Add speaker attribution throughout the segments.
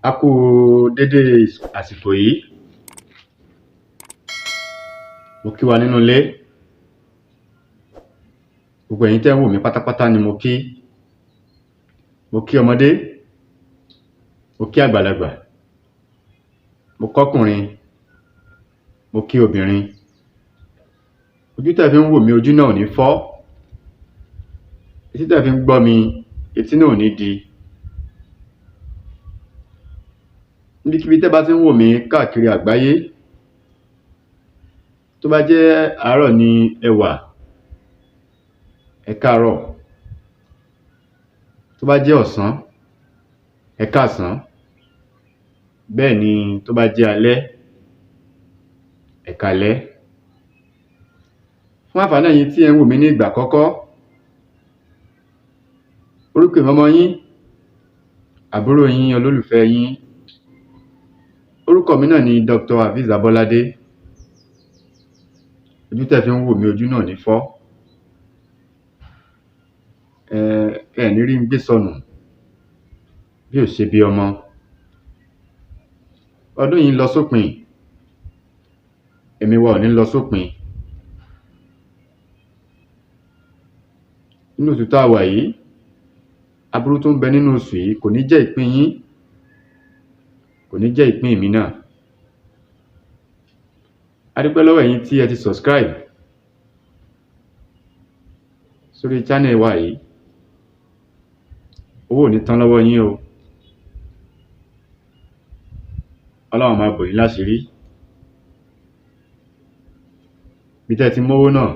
Speaker 1: A kú dédé àsìkò yìí. Mo kí wa nínú ilé. Gbogbo ẹ̀yin tẹ́ ń wò mí pátápátá ni mo kí. Mo kí ọmọdé, mo kí àgbàlagbà, mo kọ́kùnrin, mo kí obìnrin. Ojú tẹ́ fi ń wò mí, ojú náà ò ní fọ́. Etí tẹ́ fi ń gbọ́ mi, etí náà ò ní di. Níbikíbi tẹ́ bá ti ń wò mí káàkiri àgbáyé, tó bá jẹ́ àárọ̀ ni ẹ wà, ẹ káàárọ̀. Tó bá jẹ́ ọ̀sán, ẹ káàsán. Bẹ́ẹ̀ ni tó bá jẹ́ alẹ́, ẹ káalẹ́. Fún àǹfààní ẹ̀yin tí ẹ ń wò mí ní ìgbà àkọ́kọ́, orúkọ ọmọ yín, àbúrò yín, olólùfẹ́ yín. Orúkọ mi náà ni Dr. Hafiz Abolade. Ojú tẹ́ fi ń wò mí, ojú náà ní fọ́. Ẹ ní rí ń gbé sọnù bí ò ṣe bí ọmọ. Ọdún yìí ń lọ sópin, ẹ̀mí wa ò ní lọ sópin. Nínú oṣù tá a wà yìí, aburú tó ń bẹ nínú oṣù yìí kò ní jẹ́ ìpín yín, kò ní jẹ́ ìpín mi náà. A dúpẹ́ lọ́wọ́ ẹ̀yin tí ẹ ti subscribe sórí channel wa yìí. Owó ò ní tán lọ́wọ́ yín o. Ọlọ́run máa bò yín láṣìírí. Bí tẹ́ ti mówó náà,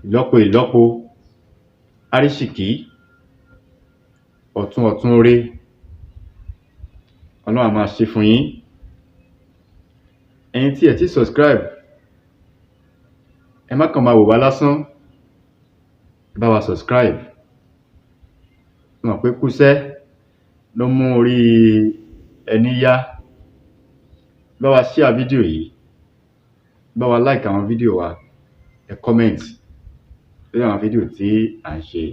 Speaker 1: ìlọ́po ìlọ́po, àrísìkí, ọ̀tún ọ̀tún oore, Ọlọ́run máa ṣe fún yín. Ẹ̀yin tí ẹ ti subscribe, ẹ má kàn máa wò wá lásán, ẹ bá wa subscribe. Ẹ mọ̀ pé kúṣẹ́ ló mú orí ẹni yá. Bá wa share fídíò yìí, bá wa like àwọn fídíò wa, ẹ comment lórí àwọn fídíò tí à ń ṣe.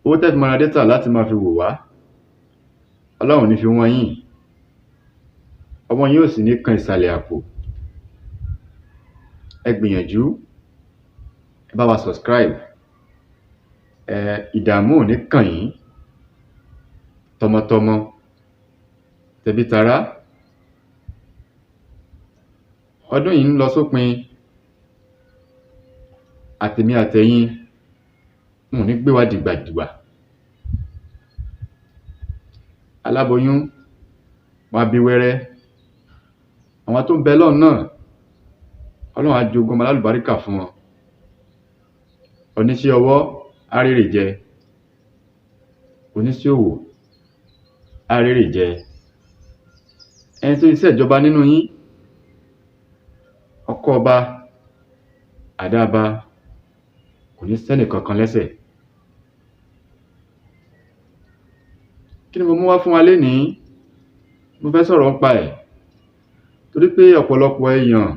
Speaker 1: Owó tẹ́ fi máa ra data láti máa fi wò wá, Ọlọ́run ní fi wọ́n yín. Ọmọ yín ò sì ní kan ìsàlẹ̀ àpò. Ẹ gbìyànjú, ẹ bá wa subscribe. Ìdààmú ò ní kàn yín, tọmọtọmọ, tẹbí tará. Ọdún yìí ń lọ sópin, àtèmi àtẹ̀yin wọn ò ní gbé wa dìgbàdìgbà. Aláboyún wọn á bí wẹ́rẹ́. Àwọn tó ń bẹ lọ́hùn náà, Ọlọ́run á jogún ọmọ alálùbáríkà fún wọn. Oníṣẹ́ ọwọ́ á rèrè jẹ, oníṣẹ́ òwò á rèrè jẹ. Ẹni tó ń ṣèjọba nínú yín, ọkọ ọba, àdába, kò ní sẹ́nì kankan lẹ́sẹ̀. Kí ni mo mú wá fún wa lénìí? Mo fẹ́ sọ̀rọ̀ nípa ẹ̀ torí pé ọ̀pọ̀lọpọ̀ èèyàn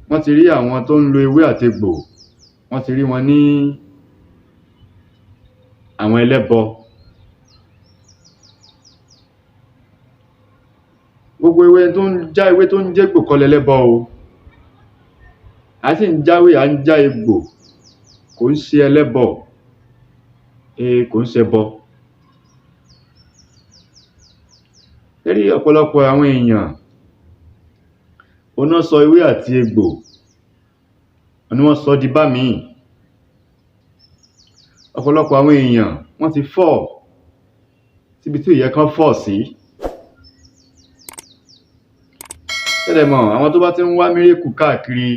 Speaker 1: wọ́n ti rí àwọn tó ń lo ewé àtegbò, wọ́n ti rí wọn ní àwọn ẹlẹ́bọ. Gbogbo ewé tó ń já ewé tó ń jégbò kọ́ lẹ́lẹ́bọ o. A sì ń jáwé, à ń já egbò, kò ń ṣe ẹlẹ́bọ, kò ń ṣẹbọ. Rí ọ̀pọ̀lọpọ̀ àwọn èèyàn oná sọ ewé àti egbò ni wọ́n sọ di bá mi. Ọ̀pọ̀lọpọ̀ àwọn èèyàn wọ́n ti fọ́ síbi tí ó yẹ kán fọ́ sí. Tẹ́lẹ̀ mọ̀, àwọn tó bá ti ń wá mírèkù káàkiri,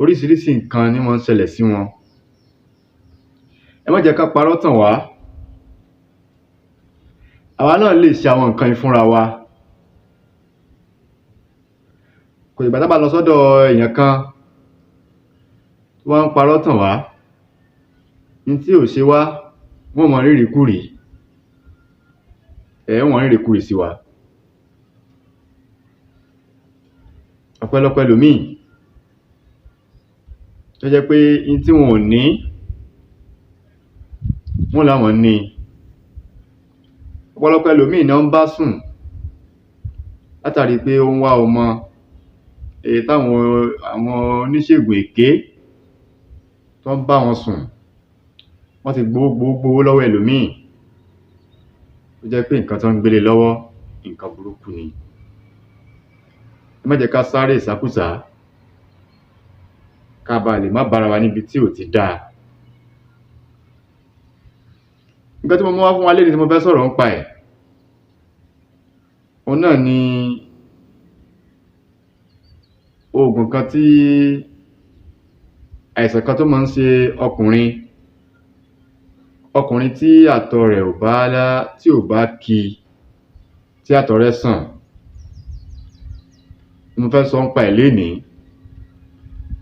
Speaker 1: oríṣiríṣi nǹkan ni wọ́n ń ṣẹlẹ̀ sí wọn. Ẹ má jẹ́ ká parọ́ tàn wá. Àwa náà lè ṣe àwọn nǹkan yìí fúnra wa. Kò ìgbà tá bá lọ sọ́dọ̀ èèyàn kan tó wá ń parọ́ tàn wá, ní tí ò ṣe wá, wọ́n mọ̀ rírì kúrì. Wọ́n rírì kúrì sí wa. Ọ̀pọ̀lọpọ̀ ẹlòmíì tó jẹ́ pé ní tí wọn ò ní, wọ́n láwọn ní. ọ̀pọ̀lọpọ̀ ẹlòmíì náà ń bá sùn látàrí pé ó ń wá ọmọ èyí táwọn àwọn oníṣègùn èké tó ń bá wọn sùn. Wọ́n ti gbowó lọ́wọ́ ẹlòmíì tó jẹ́ pé nǹkan tó ń gbélé lọ́wọ́ nǹkan burúkú ni. Ẹ má jẹ́ ká sáré ìsákúsá ká ba lè má bára wa níbi tí ò ti dáa. Nǹkan tí mo mú wá fún wa lénìí tí mo fẹ́ sọ̀rọ̀ nípa ẹ̀, òun náà ni oògùn kan tí àìsàn kan tó máa ń ṣe ọkùnrin tí àtọ̀ rẹ̀ ò bá ki, tí àtọ̀ rẹ̀ sàn. Mo fẹ́ sọ nípa ẹ̀ lénìí.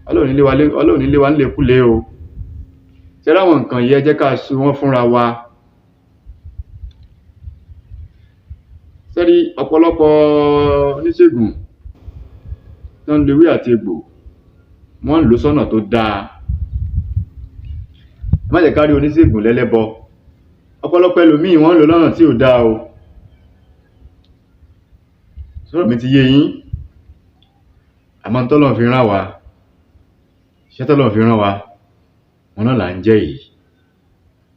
Speaker 1: Ọlọ́run ní lé wa nílékúlé o. Ṣé ráwọn nǹkan yìí ẹ jẹ́ ká ṣe wọ́n fúnra wa. Ṣé rí ọ̀pọ̀lọpọ̀ oníṣègùn tó ń lo ewé àti egbò, wọ́n ń lò ó sọ́nà tó dáa. Ẹ má jẹ́ ká rí oníṣègùn lẹ́lẹ́bọ. Ọ̀pọ̀lọpọ̀ ẹlòmíì wọ́n ń lò ó lọ́nà tí ò dáa o. Sọ̀rọ̀ mi ti yé yín? Àmọ́ tọ́lọ́run fi rán wa, iṣẹ́ tọ́lọ́run fi rán wa, òun náà là ń jẹ́ yìí.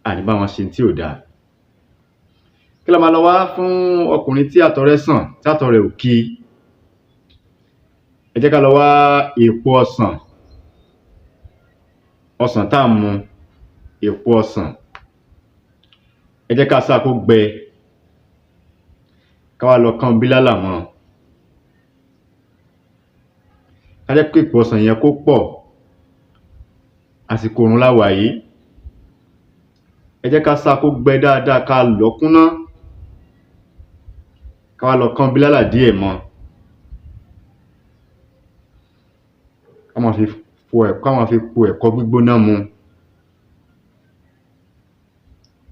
Speaker 1: Àní bá wọn ṣe tí ò dáa. Kí la máa lọ wá fún ọkùnrin tí àtọ̀ rẹ̀ sàn, tí àtọ̀ rẹ̀ ò ki? Ẹ jẹ́ ká lọ wá èpo ọsàn tá à ń mu, èpo ọsàn. Ẹ jẹ́ ká sá kó gbẹ, ká wá lọ kán bílálà mọ́. Ká jẹ́ kí èpo ọsàn yẹn kó pọ̀. Àsìkò òrùn la wà yìí. Ẹ jẹ́ ká sá kó gbẹ dáadáa, ká lọ̀ ọ́ kúnná, ká wá lọ kán bílálà díẹ̀ mọ́. Ká máa fi po ẹ̀kọ gbígbóná mu.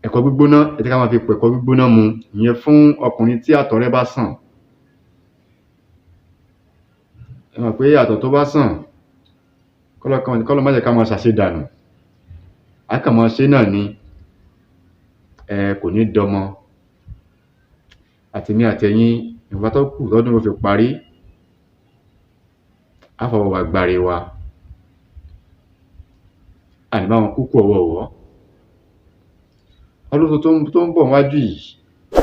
Speaker 1: Ẹ̀kọ gbígbóná, ẹ jẹ́ ká máa fi po ẹ̀kọ gbígbóná mu. Ìyẹn fún ọkùnrin tí àtọ̀ rẹ̀ bá sàn. Ẹ mọ̀ pé àtọ̀ tó bá sàn, k'Ọlọ́run má jẹ́ ká máa ṣàṣedànù. Á kàn máa ṣe náà ni, kò ní dọmọ. Àtèmi àtẹ̀yin, ìwọ̀nba tó kù tọ́dún ó fi parí, á fọwọ́ wa gbáre wa. Àní bá wọn kúkú ọ̀wọ̀ọ̀wọ́. Ọdún tó ń bọ̀ níwájú yìí,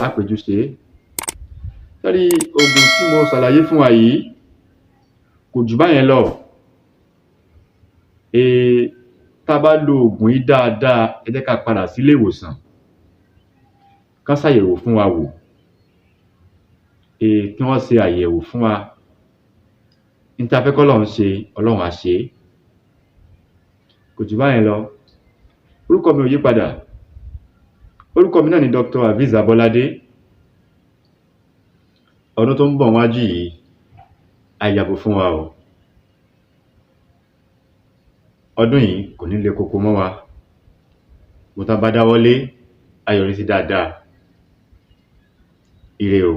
Speaker 1: á péjú ṣe é. Ṣé rí oògùn tí mo ṣàlàyé fún wa yìí kò jù báyẹn lọ. Tá a bá lo oògùn yìí dáadáa, ẹ jẹ́ ká padà sílé ìwòsàn, kán ṣàyẹ̀wò fún wa wò. Kí wọ́n ṣe àyẹ̀wò fún wa. N tá a fẹ́ k'Ọlọ́run ṣe, Ọlọ́run á ṣe é. Kò jù báyẹn lọ. Orúkọ mi ò yí padà. Orúkọ mi náà ni Dr. Hafiz Abolade. Ọdún tó ń bọ̀ níwájú yìí, á yàgò fún wa o. Ọdún yìí kò ní le koko mọ́ wa. Mo tá bá dáwọ́lé, á yọrí sí dáadáa. Ire o.